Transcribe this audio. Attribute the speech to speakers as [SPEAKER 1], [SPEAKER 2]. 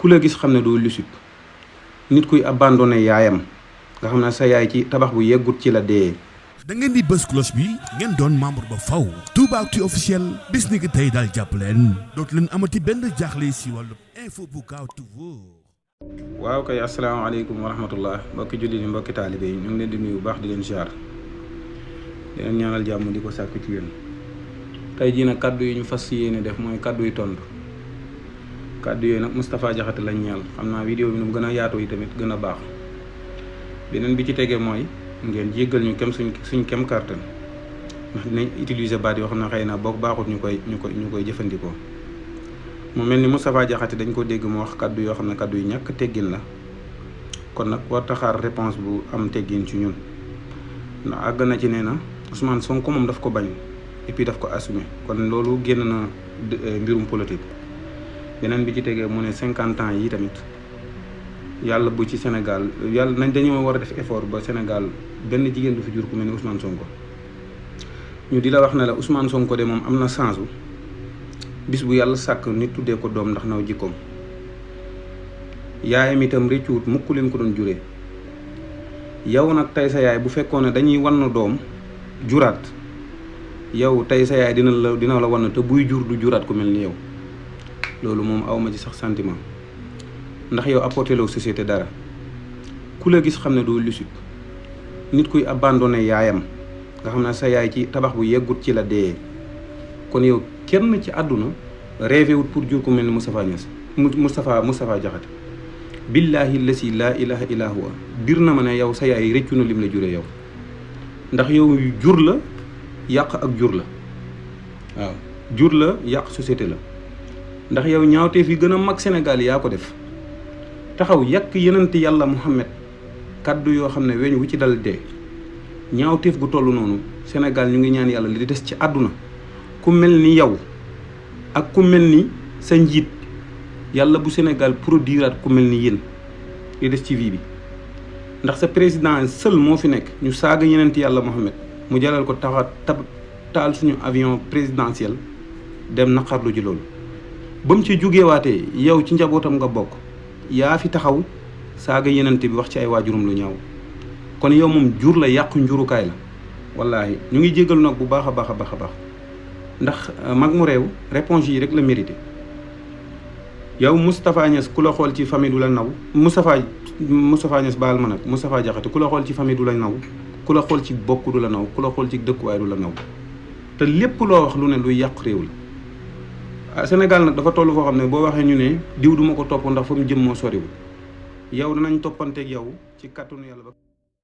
[SPEAKER 1] ku la gis xam ne doo lusut nit kuy abandonné yaayam nga xam ne sa yaay ci tabax bu yeggut ci la dee.
[SPEAKER 2] da ngeen di bës cloche bi ngeen doon membre ba faw Toubactu officiel bis ni ki tey daal jàpp leen dootu leen amati benn jaaxle si wàllu info bu gaaw te wóor.
[SPEAKER 1] waaw kay asalaamaaleykum wa rahmatullah mbokki jullit yi mbokki taalibe yi ñu ngi leen di nuyu bu baax di leen ziar di leen ñaanal jàmm di ko sàkku ci yéen. tey jii nag kaddu yi ñu fas yéene def mooy kaddu yu tontu kaddu yooyu nag Moustapha Diakhaté lañ ñeel xam naa vidéo bi nu mu gën a yaatoo yi tamit gën a baax beneen bi ci tegee mooy ngeen jéggal ñu kem suñ kem kàttan ndax dinañ utiliser baat yoo xam ne xëy na boog baaxut ñu koy jëfandikoo. mu mel ni Moustapha Diakhaté dañ ko dégg mu wax kaddu yoo xam ne kaddu yu ñàkk teggin la kon nag war taxaar réponse bu am teggin ci ñun ndax àgg na ci nee na Ousmane Sonko moom daf ko bañ et puis daf ko assumé kon loolu génn na mbirum politique. beneen bi ci tegee mu ne 50 ans yi tamit yàlla bu ci Sénégal yàlla nañ dañoo war a def effort ba Sénégal benn jigéen du fi jur ku mel ni Ousmane Sonko. ñu di la wax ne la Ousmane Sonko de moom am na chance bis bu yàlla sàkk nit tuddee ko doom ndax naw jikkoom yaayam itam rëccuwut mukk leen ko doon juree yow nag tey sa yaay bu fekkoon ne dañuy wann doom juraat yow tey sa yaay dina la wann te buy jur du juraat ku mel ni yow loolu moom awma ci sax sentiment ndax yow apporté loo société dara ku la gis xam ne doo lusut nit kuy abandonné yaayam nga xam ne sa yaay ci tabax bu yeggut ci la dee kon yow kenn ci àdduna rêvé wut pour jur ku mel ni Moustapha Diakhaté billaahi lasi laa ilaha illa huwa bir na ma ne yow sa yaay rëccu na lim la juree yow ndax yow jur la yàq ak jur la waaw jur la yàq société la ndax yow ñaawteef yi gën a mag Sénégal yaa ko def taxaw yàq yenent yàlla Muhammad kaddu yoo xam ne weñ wu ci dal dee ñaawteef gu toll noonu Sénégal ñu ngi ñaan yàlla li des ci àdduna ku mel ni yow ak ku mel ni sa njiit yàlla bu Sénégal produiraat ku mel ni yéen li des ci vie bi ndax sa président seul moo fi nekk ñu saaga yenent yàlla Muhammad mu jalal ko taal suñu avion présidentiel dem naqarlu ji loolu ba mu ci jógewaatee yow ci njabootam nga bokk yaa fi taxaw saaga yenent bi wax ci ay waajurum lu ñaaw kon yow moom jur la yàqu njurukaay la wallaahi ñu ngi jégalu nag bu baax a baax a baax a baax ndax mag mu réew réponse yi rek la mérité yow Moustapha Niass ku la xool ci famille du la naw Moustapha Niass baal ma nag Moustapha Diakhaté ku la xool ci famille du la naw ku la xool ci bokk du la naw ku la xool ci dëkkuwaay du la naw te lépp loo wax lu ne luy yàq réew la Sénégal nag dafa toll foo xam ne boo waxee ñu ne diw duma ko topp ndax fa mu jëm moo soriwul yow danañ toppanteeg yow ci kàttanu yàlla ba